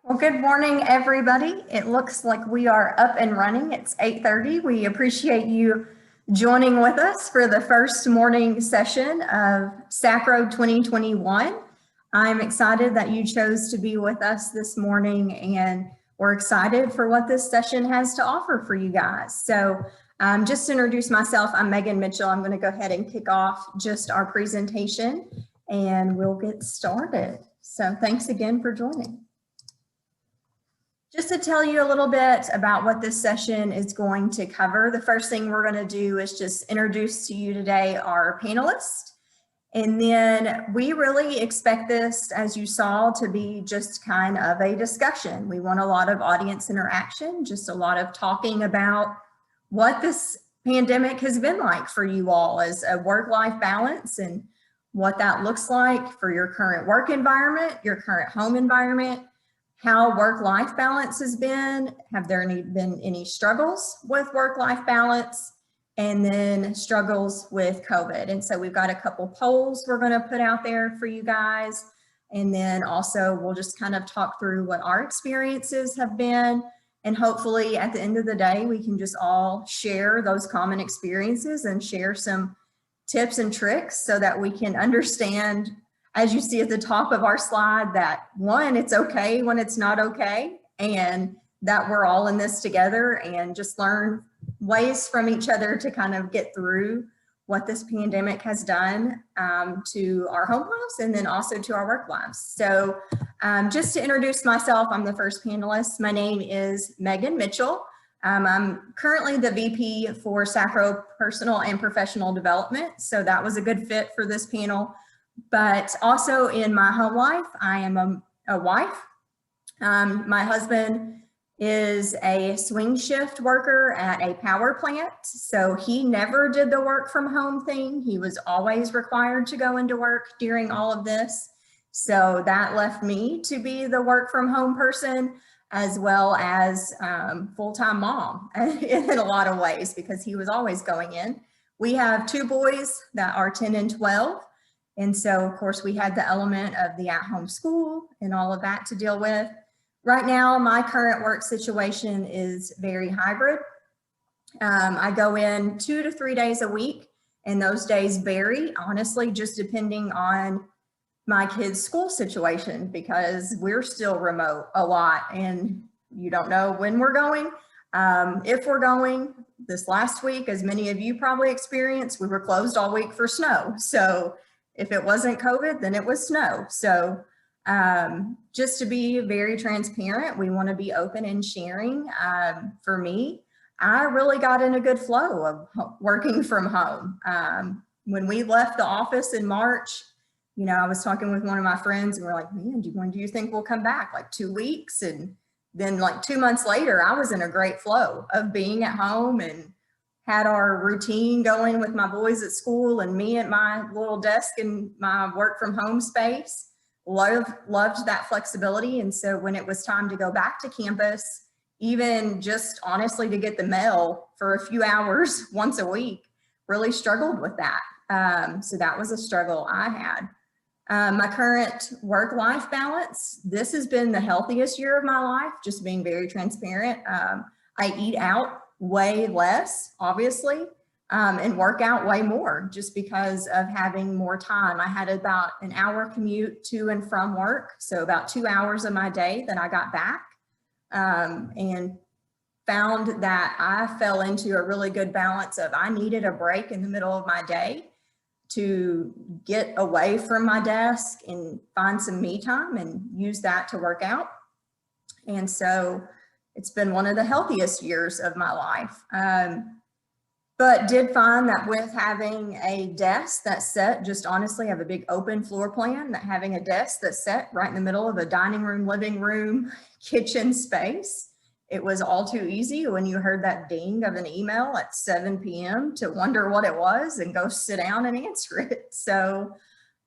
Well, good morning, everybody. It looks like we are up and running. It's 8:30. We appreciate you joining with us for the first morning session of SACRAO 2021. I'm excited that you chose to be with us this morning, and we're excited for what this session has to offer for you guys. So just to introduce myself, I'm Megan Mitchell. I'm going to go ahead and kick off just our presentation and we'll get started. So thanks again for joining. Just to tell you a little bit about what this session is going to cover, the first thing we're going to do is just introduce to you today our panelists. And then we really expect this, as you saw, to be just kind of a discussion. We want a lot of audience interaction, just a lot of talking about what this pandemic has been like for you all as a work-life balance and what that looks like for your current work environment, your current home environment, how work-life balance has been, have there been any struggles with work-life balance, and then struggles with COVID. And so we've got a couple polls we're gonna put out there for you guys. And then also we'll just kind of talk through what our experiences have been. And hopefully at the end of the day, we can just all share those common experiences and share some tips and tricks so that we can understand, as you see at the top of our slide, that one, it's okay when it's not okay, and that we're all in this together and just learn ways from each other to kind of get through what this pandemic has done to our home lives and then also to our work lives. So just to introduce myself, I'm the first panelist. My name is Megan Mitchell. I'm currently the VP for SACRAO Personal and Professional Development. So that was a good fit for this panel. But also in my home life, I am a wife. My husband is a swing shift worker at a power plant. So he never did the work from home thing. He was always required to go into work during all of this. So that left me to be the work from home person, as well as full-time mom in a lot of ways, because he was always going in. We have two boys that are 10 and 12. And so, of course, we had the element of the at-home school and all of that to deal with. Right now, my current work situation is very hybrid. I go in 2 to 3 days a week, and those days vary, honestly, just depending on my kids' school situation, because we're still remote a lot, and you don't know when we're going. If we're going, this last week, as many of you probably experienced, we were closed all week for snow. So if it wasn't COVID, then it was snow. So just to be very transparent, we want to be open and sharing. For me, I really got in a good flow of working from home. When we left the office in March, you know, I was talking with one of my friends and we're like, man, when do you think we'll come back? Like 2 weeks? And then like 2 months later, I was in a great flow of being at home and had our routine going with my boys at school and me at my little desk in my work from home space. Loved that flexibility. And so when it was time to go back to campus, even just honestly to get the mail for a few hours once a week, really struggled with that. So that was a struggle I had. My current work-life balance, this has been the healthiest year of my life, just being very transparent. I eat out way less, obviously, and work out way more just because of having more time. I had about an hour commute to and from work, so about 2 hours of my day that I got back, and found that I fell into a really good balance of I needed a break in the middle of my day to get away from my desk and find some me time and use that to work out. And so it's been one of the healthiest years of my life. But did find that with having a desk that's set, just honestly have a big open floor plan, that having a desk that's set right in the middle of a dining room, living room, kitchen space, it was all too easy when you heard that ding of an email at 7 p.m. to wonder what it was and go sit down and answer it. So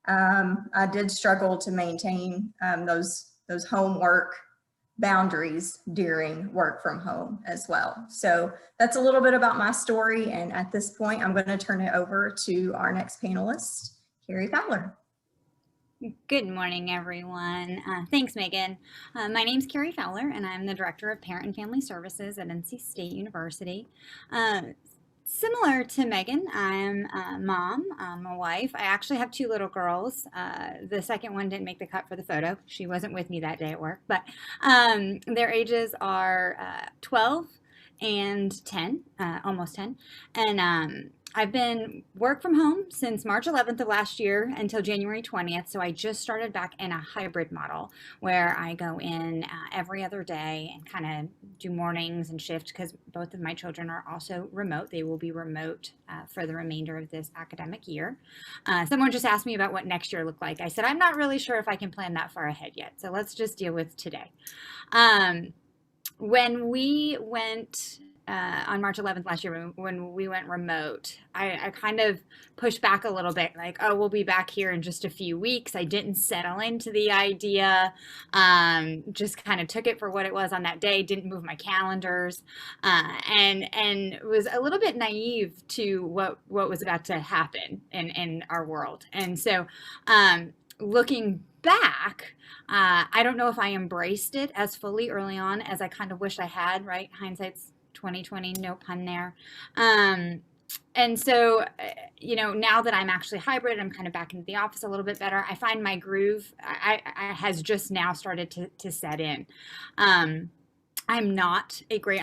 I did struggle to maintain those homework boundaries during work from home as well. So that's a little bit about my story. And at this point, I'm going to turn it over to our next panelist, Carrie Fowler. Good morning, everyone. Thanks, Megan. My name's Carrie Fowler, and I'm the Director of Parent and Family Services at NC State University. Uh, Similar to Megan, I'm a mom, I'm a wife. I actually have two little girls. The second one didn't make the cut for the photo. She wasn't with me that day at work, but their ages are 12 and 10, almost 10. And I've been work from home since March 11th of last year until January 20th. So I just started back in a hybrid model where I go in every other day and kind of do mornings and shift because both of my children are also remote. They will be remote for the remainder of this academic year. Someone just asked me about what next year looked like. I said, I'm not really sure if I can plan that far ahead yet. So let's just deal with today. When we went on March 11th last year, when we went remote, I kind of pushed back a little bit, like, oh, we'll be back here in just a few weeks. I didn't settle into the idea, just kind of took it for what it was on that day, didn't move my calendars, and was a little bit naive to what was about to happen in our world. And so looking back, I don't know if I embraced it as fully early on as I kind of wish I had, right? Hindsight's 2020, no pun there. And so, now that I'm actually hybrid, I'm kind of back into the office a little bit better. I find my groove I has just now started to set in. I'm not a great,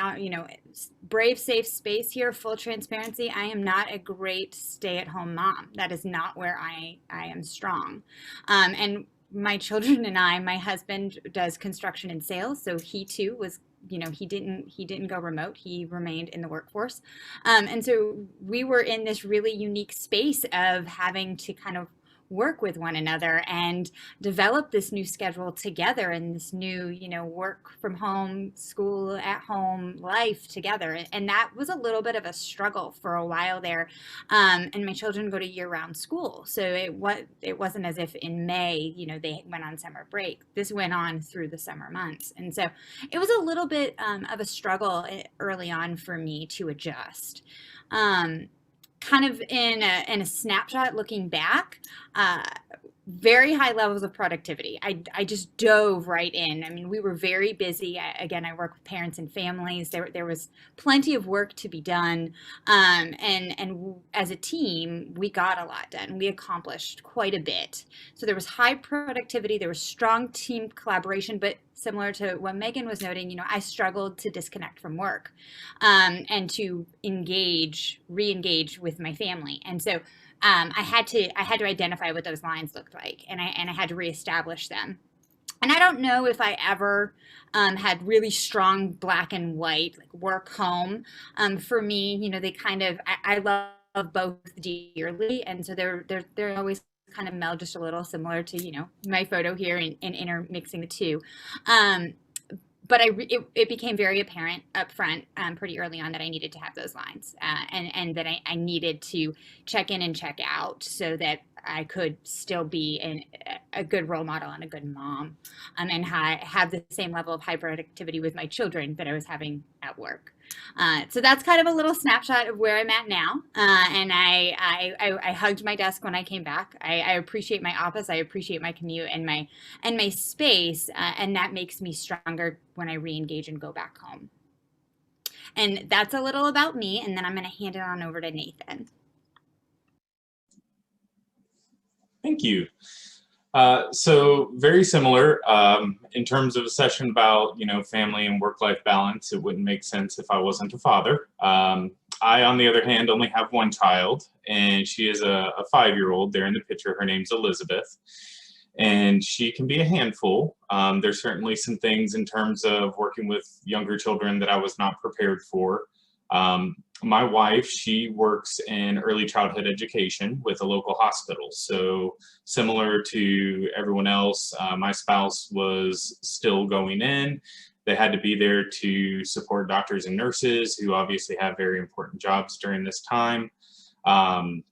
brave, safe space here, full transparency. I am not a great stay-at-home mom. That is not where I am strong. And my children and my husband does construction and sales, so he too was, he didn't go remote. He remained in the workforce. And so we were in this really unique space of having to kind of work with one another and develop this new schedule together and this new, work from home, school at home life together. And that was a little bit of a struggle for a while there. And my children go to year-round school. So it wasn't as if in May, they went on summer break. This went on through the summer months. And so it was a little bit of a struggle early on for me to adjust. Kind of in a snapshot looking back, very high levels of productivity. I just dove right in. I mean, we were very busy. Again, I work with parents and families. There was plenty of work to be done. And as a team, we got a lot done. We accomplished quite a bit. So there was high productivity. There was strong team collaboration, but similar to what Megan was noting, I struggled to disconnect from work and to re-engage with my family. And so I had to identify what those lines looked like, and I had to reestablish them. And I don't know if I ever had really strong black and white, like work home. For me, they kind of, I love both dearly, and so they're always kind of meld just a little, similar to my photo here and intermixing the two. But it became very apparent up front pretty early on that I needed to have those lines and that I needed to check in and check out so that I could still be a good role model and a good mom and have the same level of high productivity with my children that I was having at work. So that's kind of a little snapshot of where I'm at now. And I hugged my desk when I came back. I appreciate my office. I appreciate my commute and my space. And that makes me stronger when I re-engage and go back home. And that's a little about me. And then I'm going to hand it on over to Nathan. Thank you. So very similar in terms of a session about, family and work-life balance. It wouldn't make sense if I wasn't a father. I, on the other hand, only have one child, and she is a 5-year-old there in the picture. Her name's Elizabeth, and she can be a handful. There's certainly some things in terms of working with younger children that I was not prepared for. My wife, she works in early childhood education with a local hospital. So similar to everyone else, my spouse was still going in. They had to be there to support doctors and nurses who obviously have very important jobs during this time. And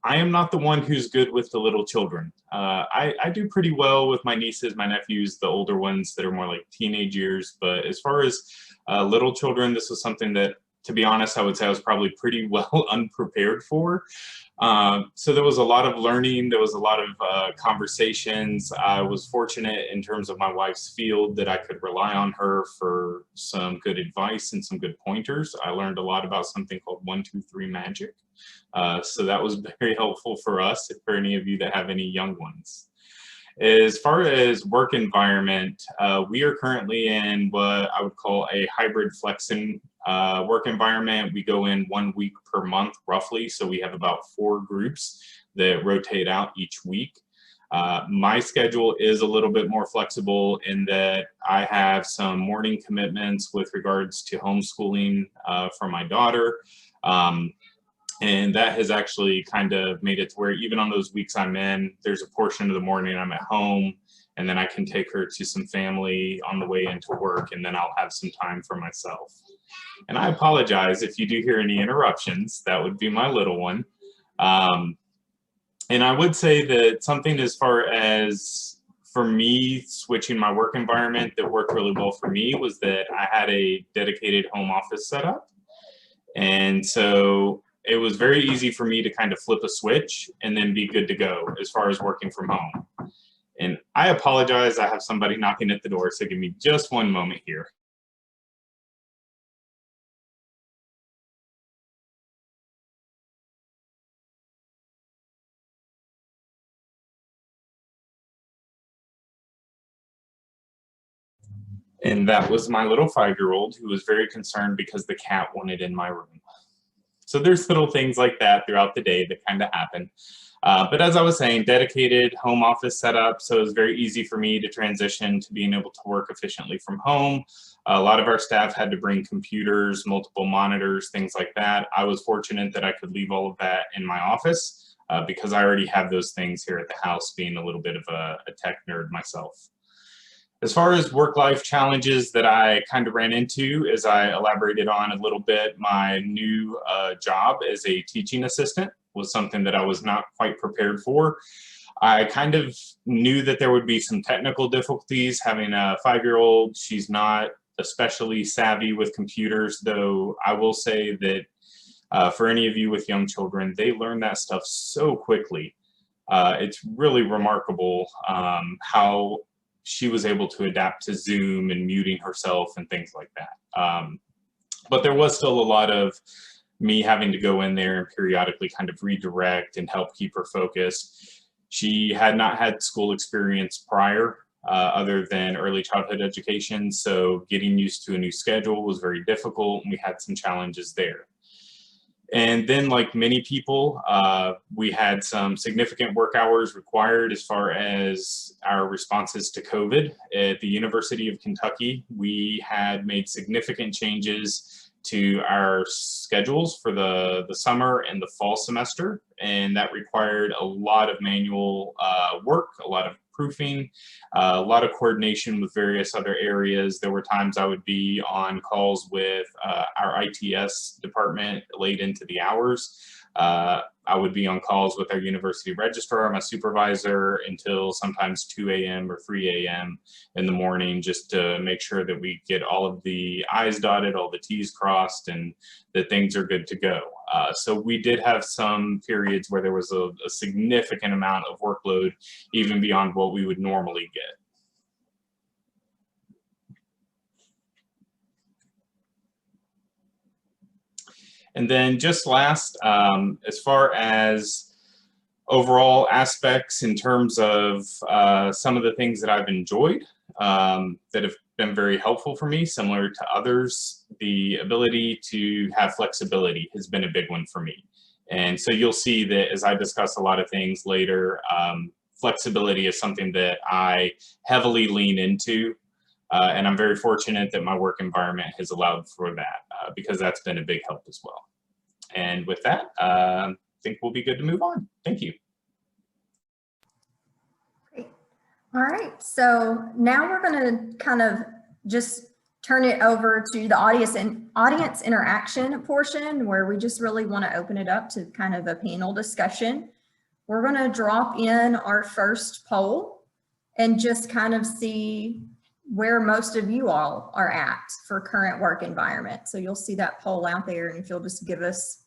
I am not the one who's good with the little children. I do pretty well with my nieces, my nephews, the older ones that are more like teenage years. But as far as little children, this was something that to be honest, I would say I was probably pretty well unprepared for. So there was a lot of learning. There was a lot of conversations. I was fortunate in terms of my wife's field that I could rely on her for some good advice and some good pointers. I learned a lot about something called 1, 2, 3 magic. So that was very helpful for us, for any of you that have any young ones. As far as work environment, we are currently in what I would call a hybrid flexing work environment. We go in 1 week per month, roughly. So we have about 4 groups that rotate out each week. My schedule is a little bit more flexible in that I have some morning commitments with regards to homeschooling for my daughter. And that has actually kind of made it to where even on those weeks I'm in, there's a portion of the morning I'm at home, and then I can take her to some family on the way into work, and then I'll have some time for myself. And I apologize if you do hear any interruptions. That would be my little one. And I would say that something as far as for me switching my work environment that worked really well for me was that I had a dedicated home office set up. And so it was very easy for me to kind of flip a switch and then be good to go as far as working from home. And I apologize, I have somebody knocking at the door, so give me just one moment here. And that was my little 5-year-old who was very concerned because the cat wanted in my room. So there's little things like that throughout the day that kind of happen. But as I was saying, dedicated home office setup, so it was very easy for me to transition to being able to work efficiently from home. A lot of our staff had to bring computers, multiple monitors, things like that. I was fortunate that I could leave all of that in my office because I already have those things here at the house, being a little bit of a tech nerd myself. As far as work-life challenges that I kind of ran into, as I elaborated on a little bit, my new job as a teaching assistant was something that I was not quite prepared for. I kind of knew that there would be some technical difficulties having a 5-year-old. She's not especially savvy with computers, though I will say that for any of you with young children, they learn that stuff so quickly. It's really remarkable how she was able to adapt to Zoom and muting herself and things like that. But there was still a lot of me having to go in there and periodically kind of redirect and help keep her focused. She had not had school experience prior other than early childhood education, so getting used to a new schedule was very difficult, and we had some challenges there. And then, like many people, we had some significant work hours required as far as our responses to COVID. At the University of Kentucky, we had made significant changes to our schedules for the summer and the fall semester, and that required a lot of manual work, a lot of proofing, a lot of coordination with various other areas. There were times I would be on calls with our ITS department late into the hours. I would be on calls with our university registrar, my supervisor, until sometimes 2 a.m. or 3 a.m. in the morning, just to make sure that we get all of the I's dotted, all the T's crossed, and that things are good to go. So we did have some periods where there was a significant amount of workload, even beyond what we would normally get. And then just last, as far as overall aspects in terms of some of the things that I've enjoyed that have been very helpful for me, similar to others, the ability to have flexibility has been a big one for me. And so you'll see that as I discuss a lot of things later, flexibility is something that I heavily lean into. And I'm very fortunate that my work environment has allowed for that because that's been a big help as well. And with that, I think we'll be good to move on. Thank you. Great. All right, so now we're going to kind of just turn it over to the audience interaction portion, where we just really want to open it up to kind of a panel discussion. We're going to drop in our first poll and just kind of see where most of you all are at for current work environment. So you'll see that poll out there, and if you'll just give us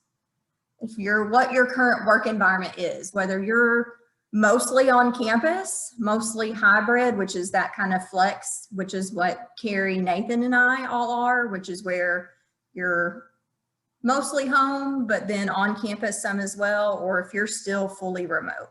what your current work environment is, whether you're mostly on campus, mostly hybrid, which is that kind of flex, which is what Carrie, Nathan, and I all are, which is where you're mostly home, but then on campus some as well, or if you're still fully remote.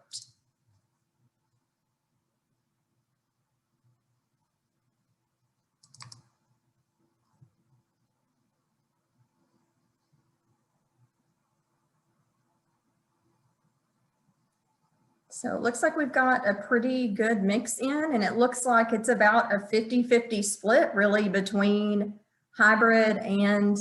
So it looks like we've got a pretty good mix in, and it looks like it's about a 50-50 split really between hybrid and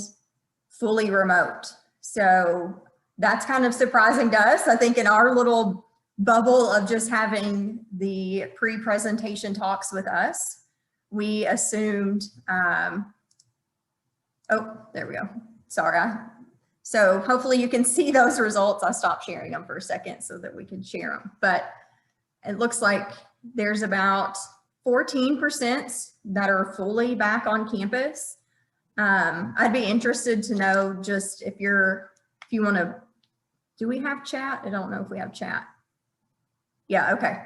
fully remote. So that's kind of surprising to us. I think in our little bubble of just having the pre-presentation talks with us, we assumed, oh, there we go. Sorry. So hopefully you can see those results. I stopped sharing them for a second so that we can share them. But it looks like there's about 14% that are fully back on campus. I'd be interested to know just if you want to, do we have chat? I don't know if we have chat. Yeah, okay.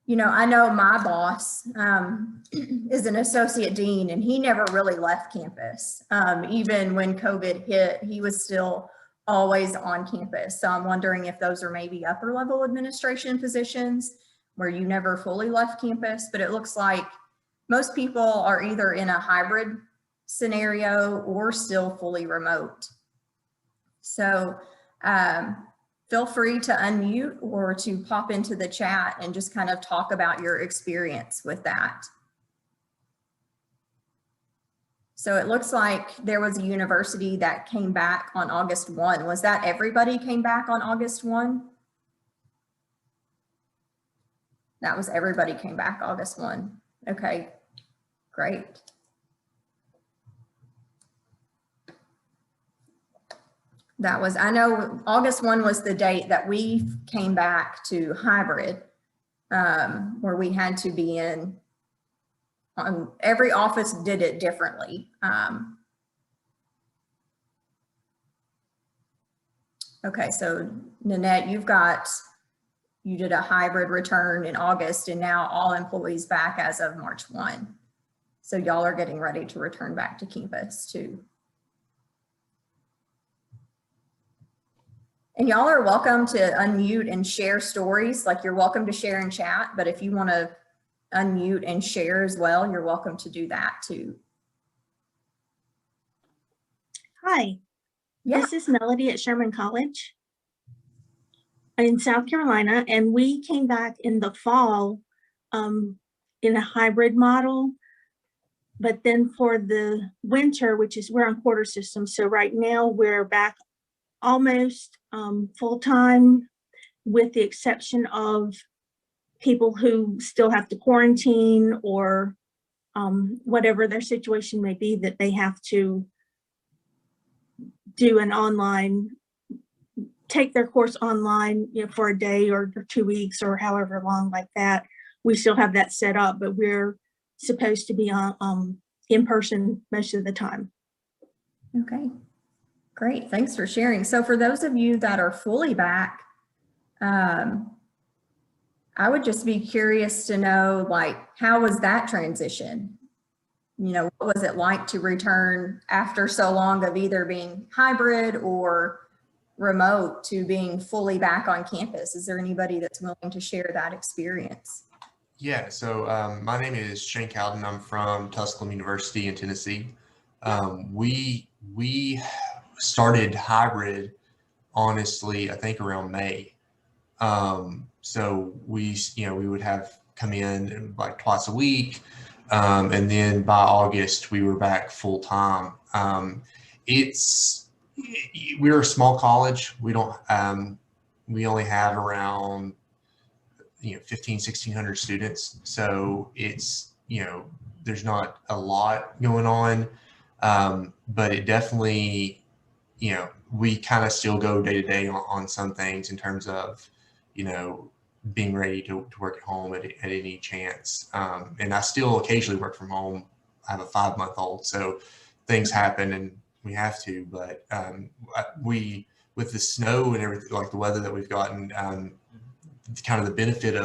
You know, I know my boss is an associate dean, and he never really left campus. Even when COVID hit, he was still always on campus. So I'm wondering if those are maybe upper level administration positions where you never fully left campus, but it looks like most people are either in a hybrid scenario or still fully remote. So feel free to unmute or to pop into the chat and just kind of talk about your experience with that. So it looks like there was a university that came back on August 1. Was that everybody came back on August 1? That was everybody came back August 1. Okay, great. That was, I know August 1 was the date that we came back to hybrid, where we had to be in, every office did it differently. Okay, so Nanette, you did a hybrid return in August, and now all employees back as of March 1. So y'all are getting ready to return back to campus too. And y'all are welcome to unmute and share stories. Like, you're welcome to share in chat, but if you want to unmute and share as well, you're welcome to do that too. Hi, Yeah. This is Melody at Sherman College in South Carolina, and we came back in the fall in a hybrid model. But then for the winter, which is, we're on quarter system, so right now we're back almost full-time, with the exception of people who still have to quarantine or whatever their situation may be, that they have to do an online, take their course online, you know, for a day or 2 weeks or however long like that. We still have that set up, but we're supposed to be on in person most of the time. Okay, great. Thanks for sharing. So for those of you that are fully back, I would just be curious to know, like, how was that transition? You know, what was it like to return after so long of either being hybrid or remote to being fully back on campus? Is there anybody that's willing to share that experience? Yeah, so my name is Shane Cowden. I'm from Tusculum University in Tennessee. We started hybrid, honestly, I think around May. So we would have come in like twice a week, and then by August we were back full time. We're a small college. We don't we only have around 1,500-1,600 students, so it's, there's not a lot going on, but it definitely, we kind of still go day to day on some things in terms of being ready to work at home at any chance. And I still occasionally work from home. I have a 5-month-old, so things happen and we have to, but we, with the snow and everything, like the weather that we've gotten, kind of the benefit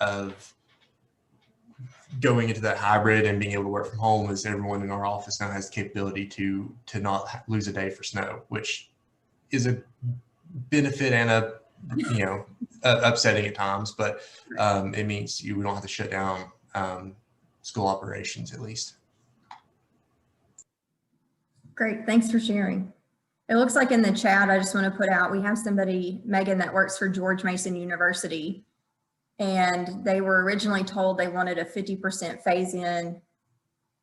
of going into that hybrid and being able to work from home is everyone in our office now has the capability to not lose a day for snow, which is a benefit and a, you know, upsetting at times, but it means we don't have to shut down school operations at least. Great, thanks for sharing. It looks like in the chat, I just want to put out, we have somebody, Megan, that works for George Mason University, and they were originally told they wanted a 50% phase in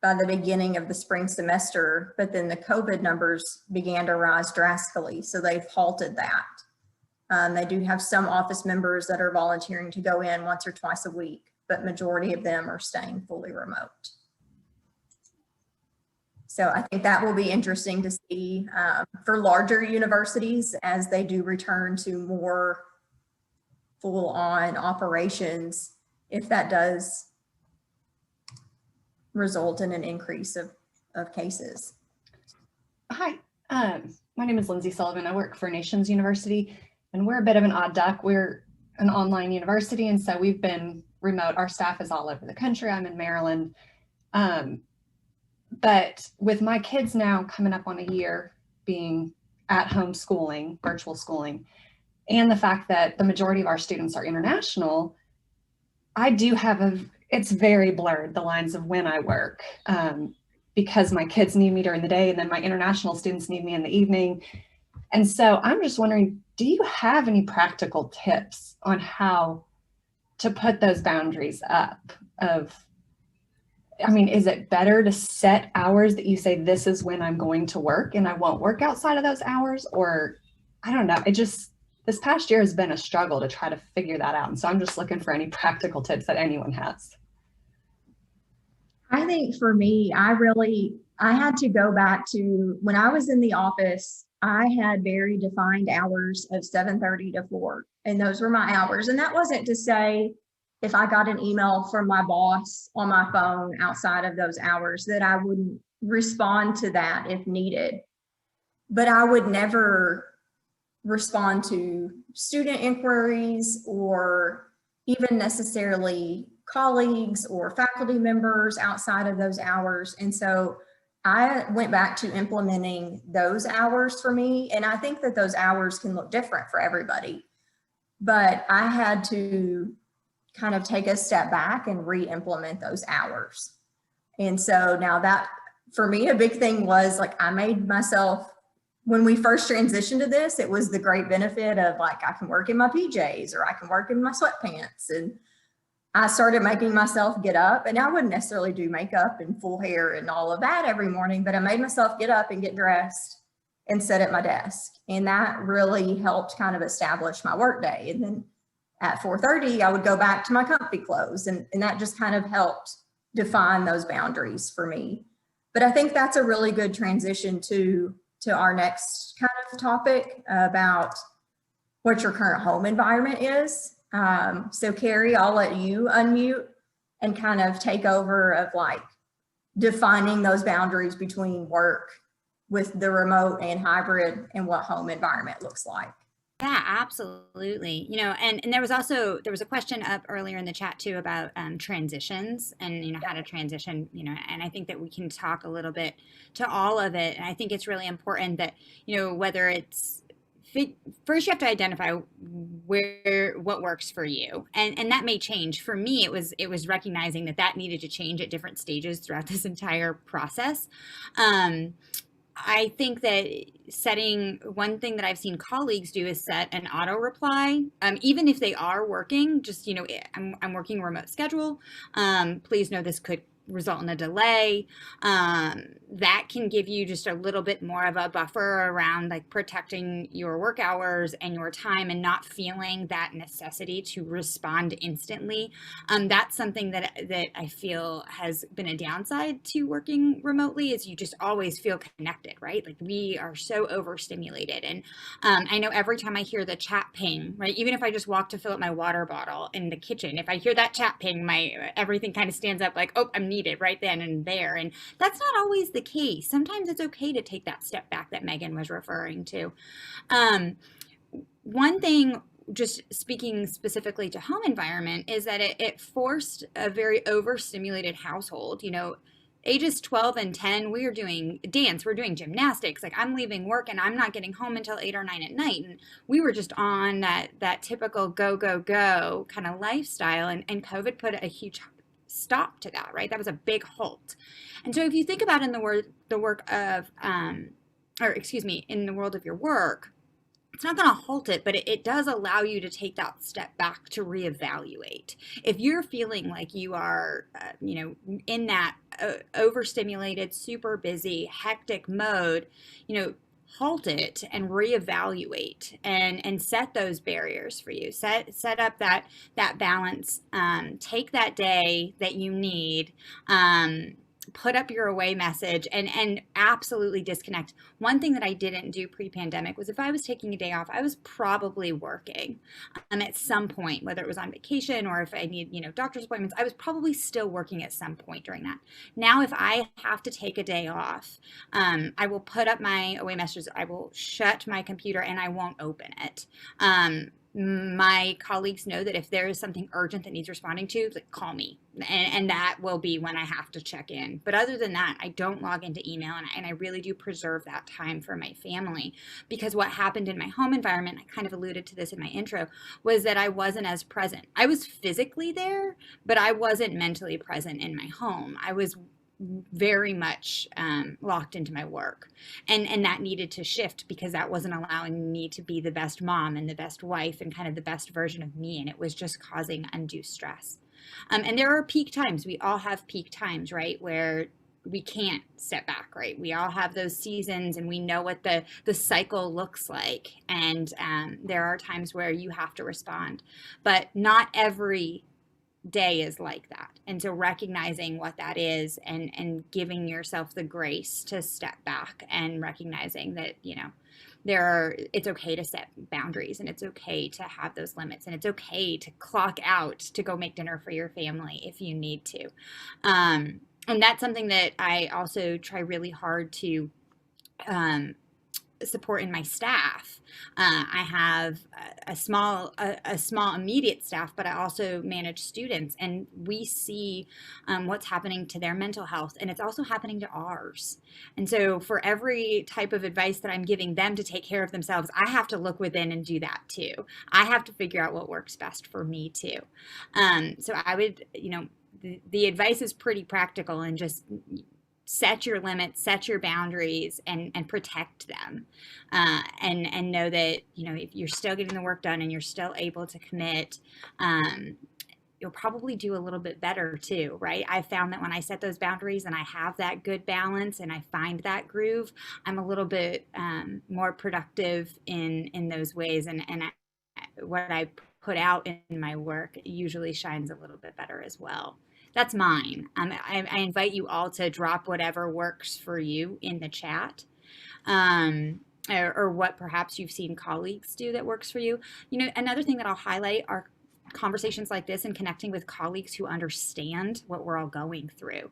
by the beginning of the spring semester, but then the COVID numbers began to rise drastically, so they've halted that. They do have some office members that are volunteering to go in once or twice a week, but majority of them are staying fully remote. So I think that will be interesting to see for larger universities as they do return to more full-on operations, if that does result in an increase of cases. Hi, my name is Lindsay Sullivan. I work for Nations University, and we're a bit of an odd duck. We're an online university, and so we've been remote. Our staff is all over the country. I'm in Maryland. But with my kids now coming up on a year being at home schooling, virtual schooling, and the fact that the majority of our students are international, I do have it's very blurred, the lines of when I work, because my kids need me during the day and then my international students need me in the evening. And so I'm just wondering, do you have any practical tips on how to put those boundaries up of, I mean, is it better to set hours that you say, this is when I'm going to work and I won't work outside of those hours? Or I don't know, this past year has been a struggle to try to figure that out. And so I'm just looking for any practical tips that anyone has. I think for me, I had to go back to when I was in the office, I had very defined hours of 7:30 to 4, and those were my hours. And that wasn't to say if I got an email from my boss on my phone outside of those hours that I wouldn't respond to that if needed. But I would never respond to student inquiries or even necessarily colleagues or faculty members outside of those hours. And so I went back to implementing those hours for me. And I think that those hours can look different for everybody. But I had to kind of take a step back and re-implement those hours. And so now that, for me, a big thing was like, I made myself, when we first transitioned to this, it was the great benefit of like, I can work in my PJs or I can work in my sweatpants. And I started making myself get up, and I wouldn't necessarily do makeup and full hair and all of that every morning, but I made myself get up and get dressed and sit at my desk. And that really helped kind of establish my work day. And then at 4:30, I would go back to my comfy clothes, and that just kind of helped define those boundaries for me. But I think that's a really good transition to our next kind of topic about what your current home environment is. So Carrie, I'll let you unmute and kind of take over of like defining those boundaries between work with the remote and hybrid and what home environment looks like. Yeah, absolutely. You know, and there was a question up earlier in the chat too about transitions and, you know, how to transition, you know, and I think that we can talk a little bit to all of it. And I think it's really important that, you know, whether it's first you have to identify what works for you, and that may change. For me, it was recognizing that needed to change at different stages throughout this entire process. I think that one thing that I've seen colleagues do is set an auto reply, even if they are working, just, you know, I'm working remote schedule. Please know this could result in a delay. That can give you just a little bit more of a buffer around like protecting your work hours and your time and not feeling that necessity to respond instantly. That's something that I feel has been a downside to working remotely, is you just always feel connected, right? Like we are so overstimulated. And I know every time I hear the chat ping, right, even if I just walk to fill up my water bottle in the kitchen, if I hear that chat ping, everything kind of stands up like, oh, I'm needed right then and there. And that's not always the case. Sometimes it's okay to take that step back that Megan was referring to. One thing, just speaking specifically to home environment, is that it forced a very overstimulated household. You know, ages 12 and 10, we are doing dance, we're doing gymnastics. Like I'm leaving work and I'm not getting home until 8 or 9 at night. And we were just on that typical go, go, go kind of lifestyle. And COVID put a huge stop to that, right? That was a big halt. And so if you think about in the work of, in the world of your work, it's not going to halt it, but it does allow you to take that step back to reevaluate. If you're feeling like you are, in that overstimulated, super busy, hectic mode, halt it and reevaluate and set those barriers for you. Set up that balance. Take that day that you need. Put up your away message and absolutely disconnect. One thing that I didn't do pre-pandemic was if I was taking a day off, I was probably working at some point, whether it was on vacation or if I need, doctor's appointments, I was probably still working at some point during that. Now, if I have to take a day off, I will put up my away messages, I will shut my computer and I won't open it. My colleagues know that if there is something urgent that needs responding to, like, call me, and that will be when I have to check in. But other than that, I don't log into email, and I really do preserve that time for my family, because what happened in my home environment, I kind of alluded to this in my intro, was that I wasn't as present. I was physically there, but I wasn't mentally present in my home. I was very much locked into my work, and that needed to shift, because that wasn't allowing me to be the best mom and the best wife and kind of the best version of me, and it was just causing undue stress. And there are peak times. We all have peak times, right, where we can't step back, right? We all have those seasons, and we know what the cycle looks like, and there are times where you have to respond, but not every day is like that. And so recognizing what that is and giving yourself the grace to step back and recognizing that, it's okay to set boundaries, and it's okay to have those limits, and it's okay to clock out to go make dinner for your family if you need to. And that's something that I also try really hard to support in my staff. I have a small immediate staff, but I also manage students, and we see what's happening to their mental health, and it's also happening to ours. And so for every type of advice that I'm giving them to take care of themselves, I have to look within and do that too. I have to figure out what works best for me too. So I would, the advice is pretty practical, and just set your limits, set your boundaries, and protect them. And know that, if you're still getting the work done and you're still able to commit, you'll probably do a little bit better too, right? I found that when I set those boundaries and I have that good balance and I find that groove, I'm a little bit more productive in those ways. And what I put out in my work usually shines a little bit better as well. That's mine. I invite you all to drop whatever works for you in the chat, or what perhaps you've seen colleagues do that works for you. Another thing that I'll highlight are conversations like this and connecting with colleagues who understand what we're all going through.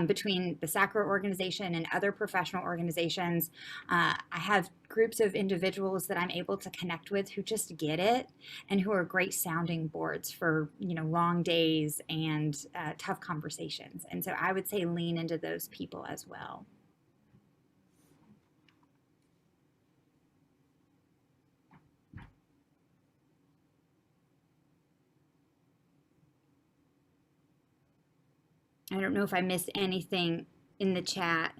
Between the SACRAO organization and other professional organizations, I have groups of individuals that I'm able to connect with who just get it and who are great sounding boards for, long days and tough conversations. And so I would say lean into those people as well. I don't know if I missed anything in the chat.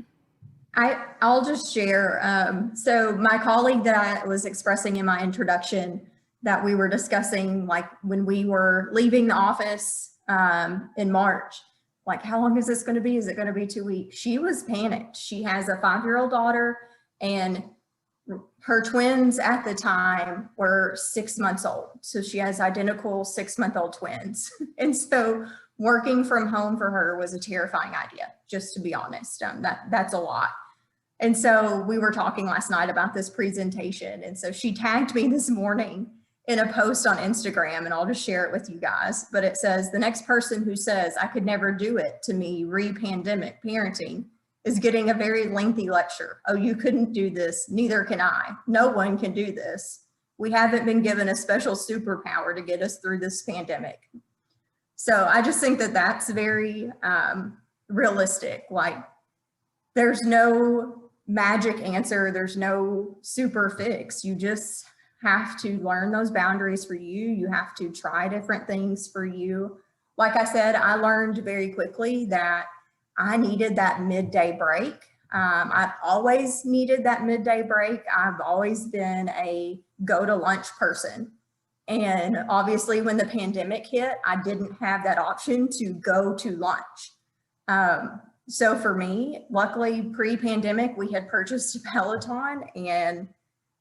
I'll just share. So my colleague that I was expressing in my introduction that we were discussing, like when we were leaving the office in March, Like, how long is this going to be? Is it going to be 2 weeks? She was panicked. She has a 5-year-old daughter, and her twins at the time were 6 months old. So she has identical 6-month-old twins. And so working from home for her was a terrifying idea, just to be honest. That's a lot. And so we were talking last night about this presentation. And so she tagged me this morning in a post on Instagram, and I'll just share it with you guys. But it says, the next person who says I could never do it to me re-pandemic parenting is getting a very lengthy lecture. Oh, you couldn't do this. Neither can I. No one can do this. We haven't been given a special superpower to get us through this pandemic. So I just think that that's very realistic. Like, there's no magic answer. There's no super fix. You just have to learn those boundaries for you. You have to try different things for you. Like I said, I learned very quickly that I needed that midday break. I've always needed that midday break. I've always been a go to lunch person. And obviously when the pandemic hit, I didn't have that option to go to lunch. So for me, luckily pre-pandemic, we had purchased a Peloton, and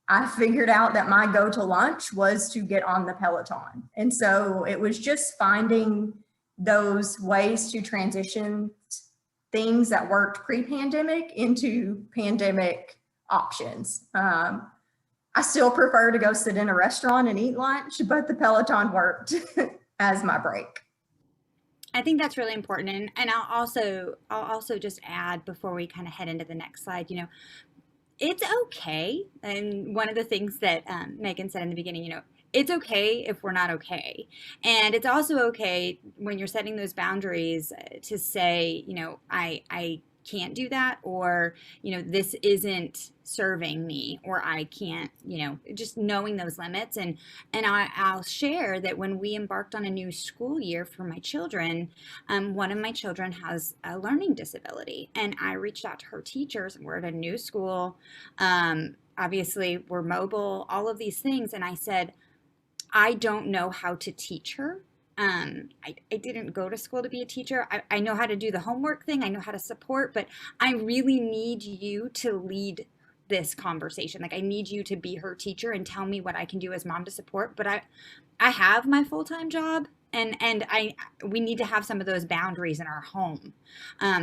I figured out that my go to lunch was to get on the Peloton. And so it was just finding those ways to transition things that worked pre-pandemic into pandemic options. I still prefer to go sit in a restaurant and eat lunch, but the Peloton worked as my break. I think that's really important. And I'll also just add before we kind of head into the next slide, you know, it's okay. And one of the things that Megan said in the beginning, you know, it's okay if we're not okay. And it's also okay when you're setting those boundaries to say, you know, I can't do that, or, you know, this isn't serving me, or I can't, you know, just knowing those limits. And I'll share that when we embarked on a new school year for my children, one of my children has a learning disability, and I reached out to her teachers. We're at a new school. Obviously we're mobile, all of these things. And I said, I don't know how to teach her. I didn't go to school to be a teacher. I know how to do the homework thing. I know how to support, but I really need you to lead this conversation. Like, I need you to be her teacher and tell me what I can do as mom to support. But I have my full-time job, and we need to have some of those boundaries in our home,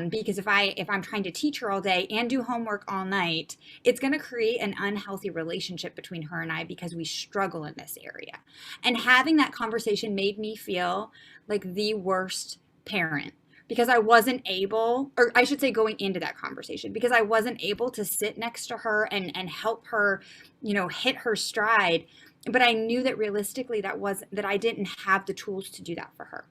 because if I'm trying to teach her all day and do homework all night, it's going to create an unhealthy relationship between her and I, because we struggle in this area. And having that conversation made me feel like the worst parent, because I wasn't able, or I should say going into that conversation, because I wasn't able to sit next to her and help her, you know, hit her stride. But I knew that realistically that I didn't have the tools to do that for her.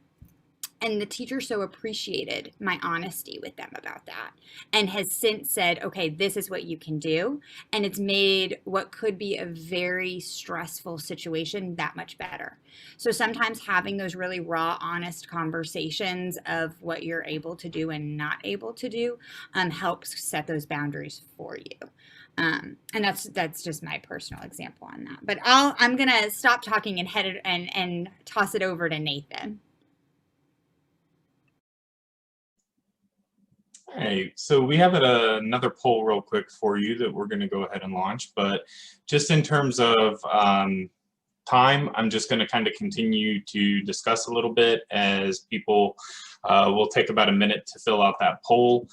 And the teacher so appreciated my honesty with them about that, and has since said, okay, this is what you can do. And it's made what could be a very stressful situation that much better. So sometimes having those really raw, honest conversations of what you're able to do and not able to do helps set those boundaries for you. And that's just my personal example on that. But I'm gonna stop talking and head it and toss it over to Nathan. All right, so we have another poll real quick for you that we're going to go ahead and launch. But just in terms of time, I'm just going to kind of continue to discuss a little bit as people will take about a minute to fill out that poll,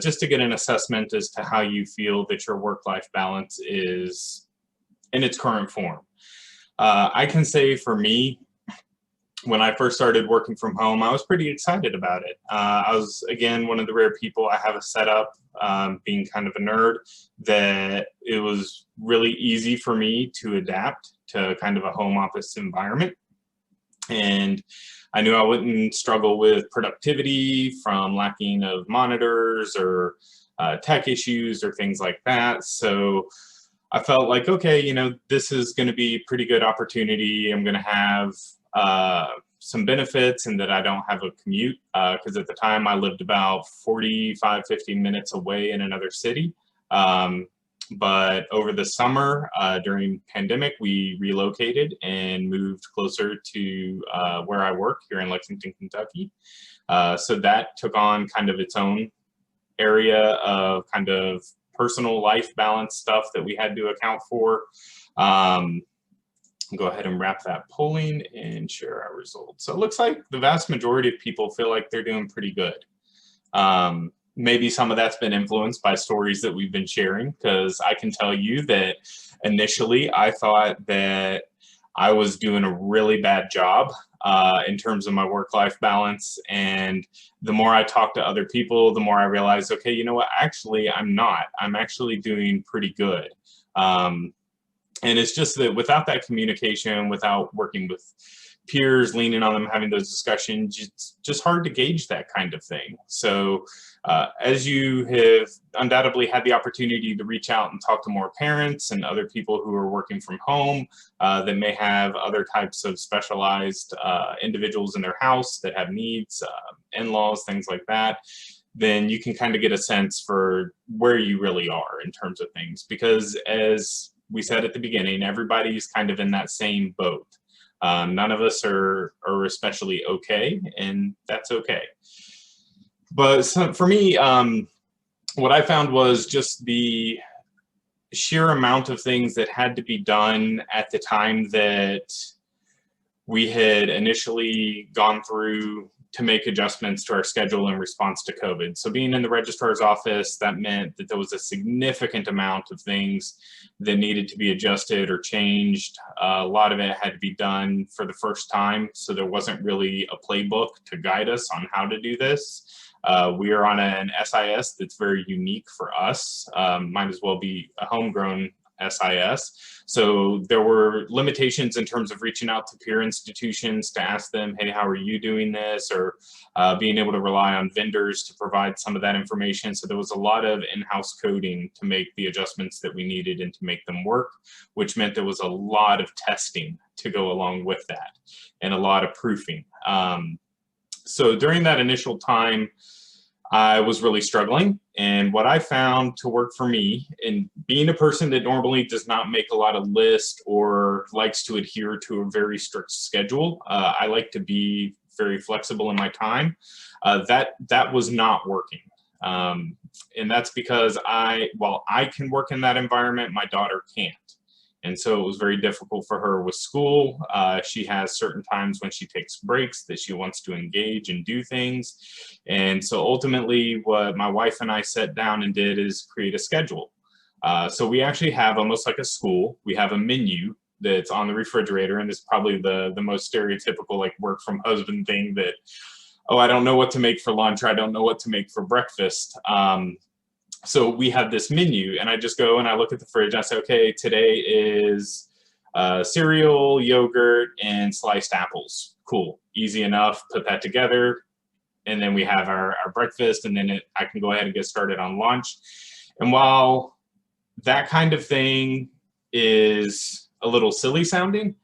just to get an assessment as to how you feel that your work-life balance is in its current form. I can say for me, when I first started working from home, I was pretty excited about it. I was, again, one of the rare people. I have a setup, being kind of a nerd, that it was really easy for me to adapt to kind of a home office environment. And I knew I wouldn't struggle with productivity from lacking of monitors or tech issues or things like that. So I felt like, okay, you know, this is going to be a pretty good opportunity. I'm going to have some benefits, and that I don't have a commute, because at the time I lived about 45, 50 minutes away in another city. But over the summer, during pandemic, we relocated and moved closer to where I work here in Lexington, Kentucky. So that took on kind of its own area of kind of personal life balance stuff that we had to account for. Go ahead and wrap that polling and share our results. So it looks like the vast majority of people feel like they're doing pretty good. Maybe some of that's been influenced by stories that we've been sharing, because I can tell you that initially I thought that I was doing a really bad job in terms of my work-life balance. And the more I talk to other people, the more I realize, okay, you know what, actually I'm not. I'm actually doing pretty good. And it's just that without that communication, without working with peers, leaning on them, having those discussions, it's just hard to gauge that kind of thing. So as you have undoubtedly had the opportunity to reach out and talk to more parents and other people who are working from home that may have other types of specialized individuals in their house that have needs, in-laws, things like that, then you can kind of get a sense for where you really are in terms of things. Because as we said at the beginning, everybody's kind of in that same boat. None of us are especially okay, and that's okay. But for me, what I found was just the sheer amount of things that had to be done at the time that we had initially gone through to make adjustments to our schedule in response to COVID. So being in the registrar's office, that meant that there was a significant amount of things that needed to be adjusted or changed. A lot of it had to be done for the first time, so there wasn't really a playbook to guide us on how to do this. We are on an SIS that's very unique for us. Might as well be a homegrown SIS. So there were limitations in terms of reaching out to peer institutions to ask them, hey, how are you doing this? Or being able to rely on vendors to provide some of that information. So there was a lot of in-house coding to make the adjustments that we needed and to make them work, which meant there was a lot of testing to go along with that and a lot of proofing. So during that initial time, I was really struggling, and what I found to work for me, and being a person that normally does not make a lot of lists or likes to adhere to a very strict schedule, I like to be very flexible in my time, that was not working. And that's because while I can work in that environment, my daughter can't. And so it was very difficult for her with school. She has certain times when she takes breaks that she wants to engage and do things. And so ultimately what my wife and I sat down and did is create a schedule. So we actually have almost like a school. We have a menu that's on the refrigerator, and it's probably the most stereotypical like work from husband thing that, oh, I don't know what to make for lunch, or I don't know what to make for breakfast. So we have this menu, and I just go and I look at the fridge and I say, okay, today is cereal, yogurt, and sliced apples. Cool, easy enough, put that together. And then we have our breakfast, and then I can go ahead and get started on lunch. And while that kind of thing is a little silly sounding,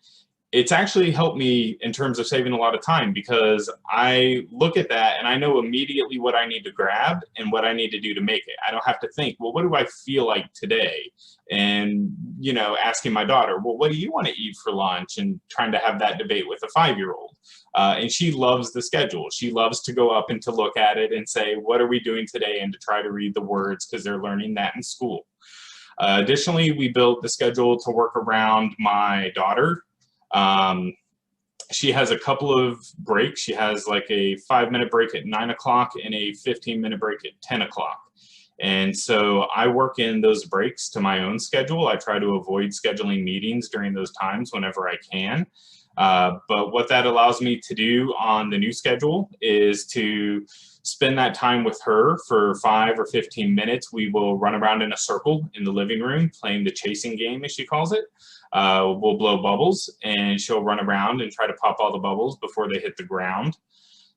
it's actually helped me in terms of saving a lot of time, because I look at that and I know immediately what I need to grab and what I need to do to make it. I don't have to think, well, what do I feel like today? And, you know, asking my daughter, well, what do you want to eat for lunch? And trying to have that debate with a 5-year-old. And she loves the schedule. She loves to go up and to look at it and say, what are we doing today? And to try to read the words, because they're learning that in school. Additionally, we built the schedule to work around my daughter. She has a couple of breaks. She has like a 5-minute break at 9 o'clock and a 15-minute break at 10 o'clock. And so I work in those breaks to my own schedule. I try to avoid scheduling meetings during those times whenever I can. But what that allows me to do on the new schedule is to spend that time with her for 5 or 15 minutes. We will run around in a circle in the living room playing the chasing game, as she calls it. We'll blow bubbles, and she'll run around and try to pop all the bubbles before they hit the ground.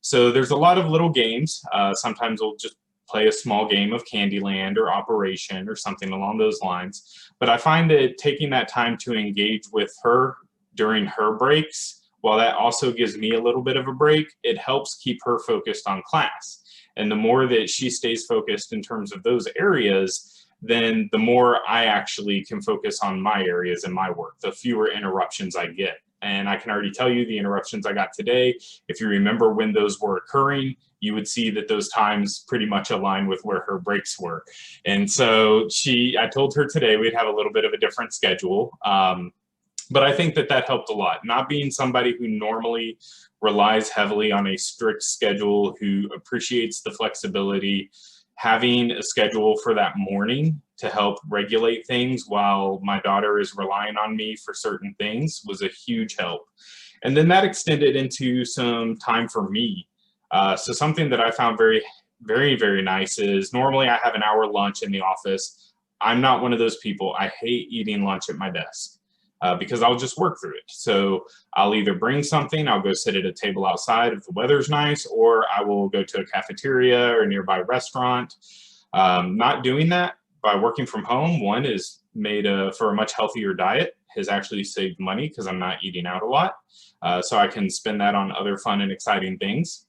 So there's a lot of little games. Sometimes we'll just play a small game of Candyland or Operation or something along those lines. But I find that taking that time to engage with her during her breaks, while that also gives me a little bit of a break, it helps keep her focused on class. And the more that she stays focused in terms of those areas, then the more I actually can focus on my areas and my work, the fewer interruptions I get. And I can already tell you the interruptions I got today, if you remember when those were occurring, you would see that those times pretty much align with where her breaks were. And so I told her today we'd have a little bit of a different schedule. But I think that that helped a lot. Not being somebody who normally relies heavily on a strict schedule, who appreciates the flexibility, having a schedule for that morning to help regulate things while my daughter is relying on me for certain things was a huge help. And then that extended into some time for me. So something that I found very, very, very nice is normally I have an hour lunch in the office. I'm not one of those people. I hate eating lunch at my desk. Because I'll just work through it. So I'll either bring something, I'll go sit at a table outside if the weather's nice, or I will go to a cafeteria or a nearby restaurant. Not doing that by working from home, one is made for a much healthier diet, has actually saved money because I'm not eating out a lot. So I can spend that on other fun and exciting things.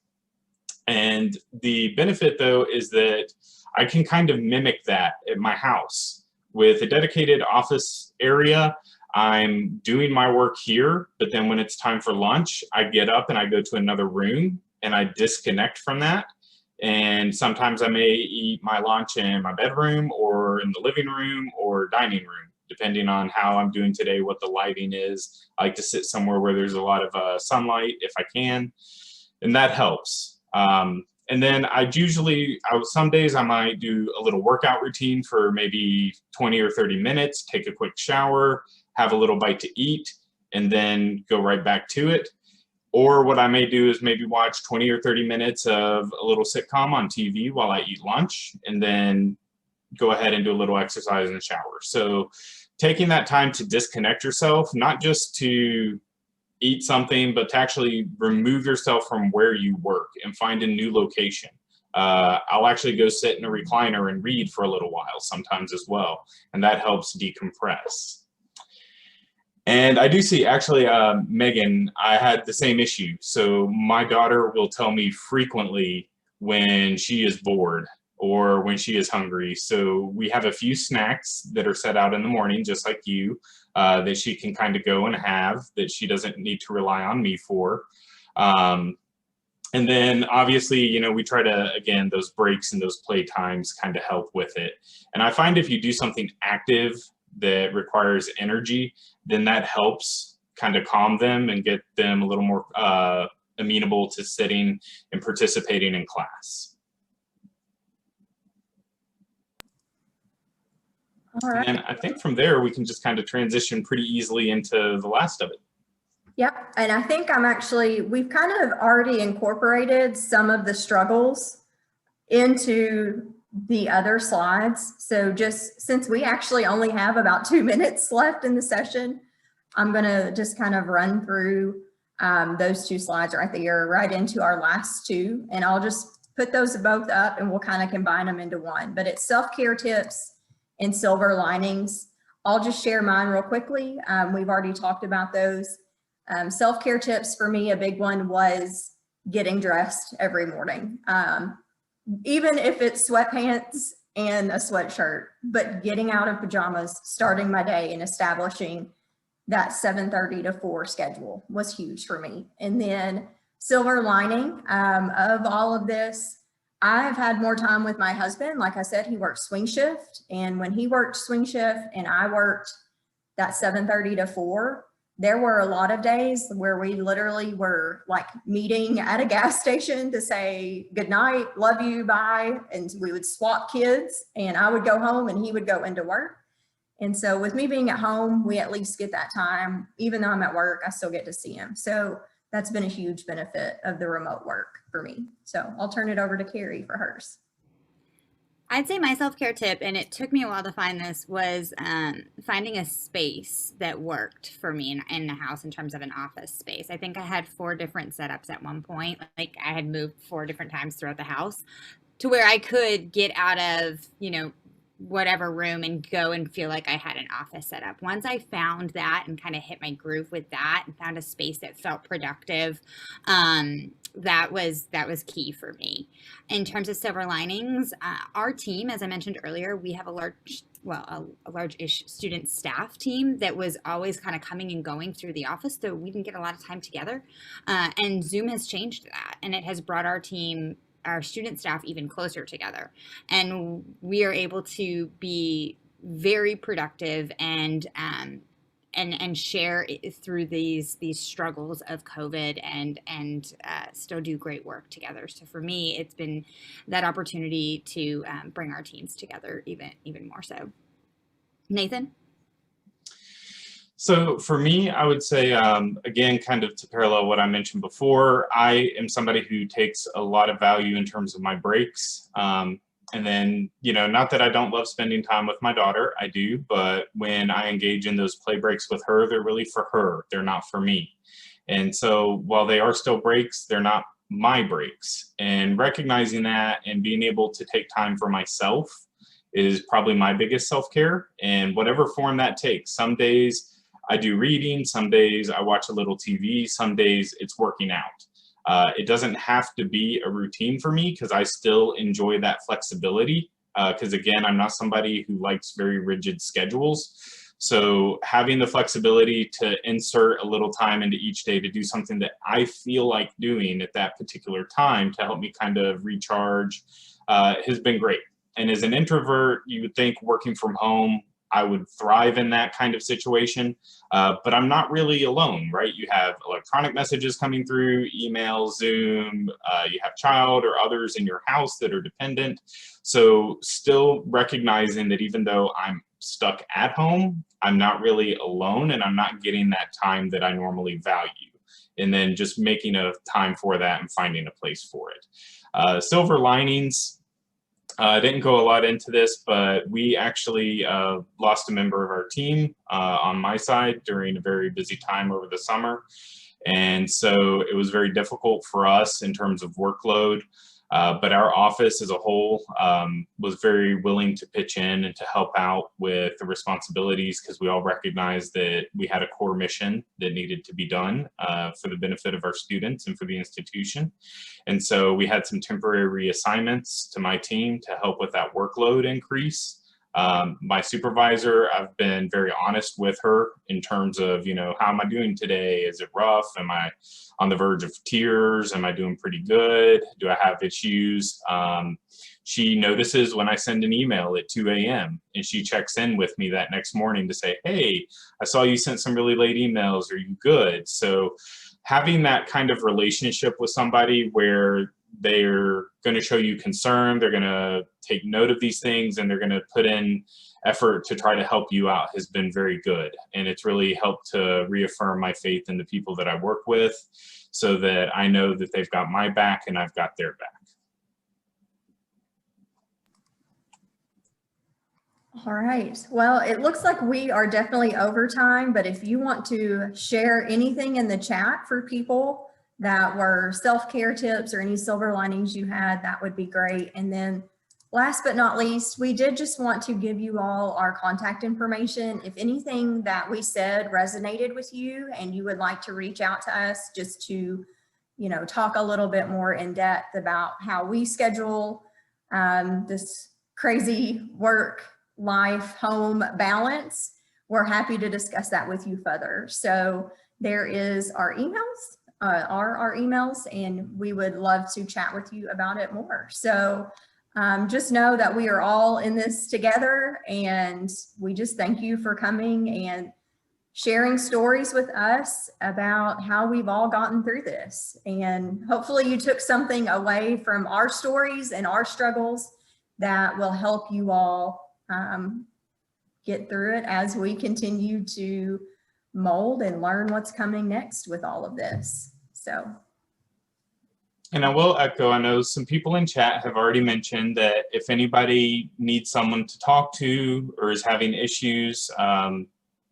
And the benefit though is that I can kind of mimic that at my house. With a dedicated office area, I'm doing my work here, but then when it's time for lunch, I get up and I go to another room and I disconnect from that. And sometimes I may eat my lunch in my bedroom or in the living room or dining room, depending on how I'm doing today, what the lighting is. I like to sit somewhere where there's a lot of sunlight if I can, and that helps. And then some days I might do a little workout routine for maybe 20 or 30 minutes, take a quick shower, have a little bite to eat, and then go right back to it. Or what I may do is maybe watch 20 or 30 minutes of a little sitcom on TV while I eat lunch, and then go ahead and do a little exercise in the shower. So taking that time to disconnect yourself, not just to eat something, but to actually remove yourself from where you work and find a new location. I'll actually go sit in a recliner and read for a little while sometimes as well, and that helps decompress. And I do see, actually, Megan, I had the same issue. So my daughter will tell me frequently when she is bored or when she is hungry. So we have a few snacks that are set out in the morning, just like you, that she can kind of go and have, that she doesn't need to rely on me for. And then obviously, we try to, again, those breaks and those play times kind of help with it. And I find if you do something active that requires energy, then that helps kind of calm them and get them a little more amenable to sitting and participating in class. All right. And I think from there, we can just kind of transition pretty easily into the last of it. Yep, and I think we've kind of already incorporated some of the struggles into the other slides. So just since we actually only have about 2 minutes left in the session, I'm gonna just kind of run through those 2 slides right there, right into our last 2, and I'll just put those both up and we'll kind of combine them into one. But it's self-care tips and silver linings. I'll just share mine real quickly. We've already talked about those. Self-care tips for me, a big one was getting dressed every morning. Even if it's sweatpants and a sweatshirt, but getting out of pajamas, starting my day and establishing that 7:30 to 4 schedule was huge for me. And then silver lining of all of this, I've had more time with my husband. Like I said, he works swing shift. And when he worked swing shift and I worked that 7:30 to 4, there were a lot of days where we literally were like meeting at a gas station to say good night, love you, bye. And we would swap kids and I would go home and he would go into work. And so with me being at home, we at least get that time. Even though I'm at work, I still get to see him. So that's been a huge benefit of the remote work for me. So I'll turn it over to Carrie for hers. I'd say my self-care tip, and it took me a while to find this, was finding a space that worked for me in the house in terms of an office space. I think I had 4 different setups at one point. Like I had moved 4 different times throughout the house to where I could get out of, whatever room and go and feel like I had an office set up. Once I found that and kind of hit my groove with that and found a space that felt productive, that was key for me. In terms of silver linings, our team, as I mentioned earlier, we have a large-ish student staff team that was always kind of coming and going through the office, so we didn't get a lot of time together. And Zoom has changed that, and it has brought our team, our student staff, even closer together. And we are able to be very productive and share through these struggles of COVID and still do great work together. So for me, it's been that opportunity to bring our teams together even more so. Nathan? So for me, I would say, again, kind of to parallel what I mentioned before, I am somebody who takes a lot of value in terms of my breaks. And then, not that I don't love spending time with my daughter, I do, but when I engage in those play breaks with her, they're really for her, they're not for me. And so while they are still breaks, they're not my breaks. And recognizing that and being able to take time for myself is probably my biggest self-care, and whatever form that takes. Some days I do reading, some days I watch a little TV, some days it's working out. It doesn't have to be a routine for me because I still enjoy that flexibility. Because again, I'm not somebody who likes very rigid schedules. So having the flexibility to insert a little time into each day to do something that I feel like doing at that particular time to help me kind of recharge has been great. And as an introvert, you would think working from home, I would thrive in that kind of situation, but I'm not really alone, right? You have electronic messages coming through, email, Zoom, you have child or others in your house that are dependent. So still recognizing that even though I'm stuck at home, I'm not really alone and I'm not getting that time that I normally value. And then just making a time for that and finding a place for it. Silver linings. I didn't go a lot into this, but we actually lost a member of our team on my side during a very busy time over the summer. And so it was very difficult for us in terms of workload, but our office as a whole was very willing to pitch in and to help out with the responsibilities because we all recognized that we had a core mission that needed to be done for the benefit of our students and for the institution. And so we had some temporary reassignments to my team to help with that workload increase. My supervisor, I've been very honest with her in terms of, how am I doing today? Is it rough? Am I on the verge of tears? Am I doing pretty good? Do I have issues? She notices when I send an email at 2 a.m. and she checks in with me that next morning to say, hey, I saw you sent some really late emails. Are you good? So having that kind of relationship with somebody where they're going to show you concern, they're going to take note of these things, and they're going to put in effort to try to help you out has been very good. And it's really helped to reaffirm my faith in the people that I work with so that I know that they've got my back and I've got their back. All right. Well, it looks like we are definitely over time, but if you want to share anything in the chat for people that were self-care tips or any silver linings you had, that would be great. And then last but not least, we did just want to give you all our contact information. If anything that we said resonated with you and you would like to reach out to us just to, talk a little bit more in depth about how we schedule this crazy work life home balance, we're happy to discuss that with you further. So there is our emails, our emails, and we would love to chat with you about it more. So just know that we are all in this together, and we just thank you for coming and sharing stories with us about how we've all gotten through this. And hopefully you took something away from our stories and our struggles that will help you all get through it as we continue to mold and learn what's coming next with all of this. So. And I will echo, I know some people in chat have already mentioned that if anybody needs someone to talk to or is having issues,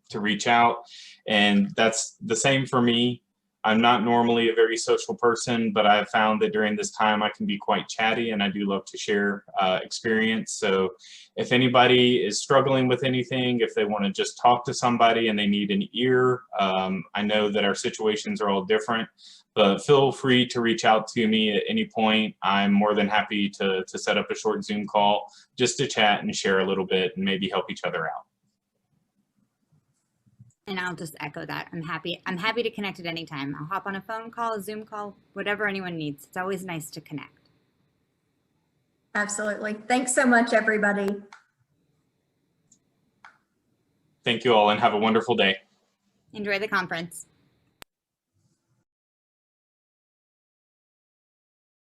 to reach out. And that's the same for me. I'm not normally a very social person, but I've found that during this time I can be quite chatty, and I do love to share experience. So if anybody is struggling with anything, if they want to just talk to somebody and they need an ear, I know that our situations are all different, But feel free to reach out to me at any point. I'm more than happy to set up a short Zoom call just to chat and share a little bit and maybe help each other out. And I'll just echo that. I'm happy to connect at any time. I'll hop on a phone call, a Zoom call, whatever anyone needs. It's always nice to connect. Absolutely. Thanks so much, everybody. Thank you all and have a wonderful day. Enjoy the conference.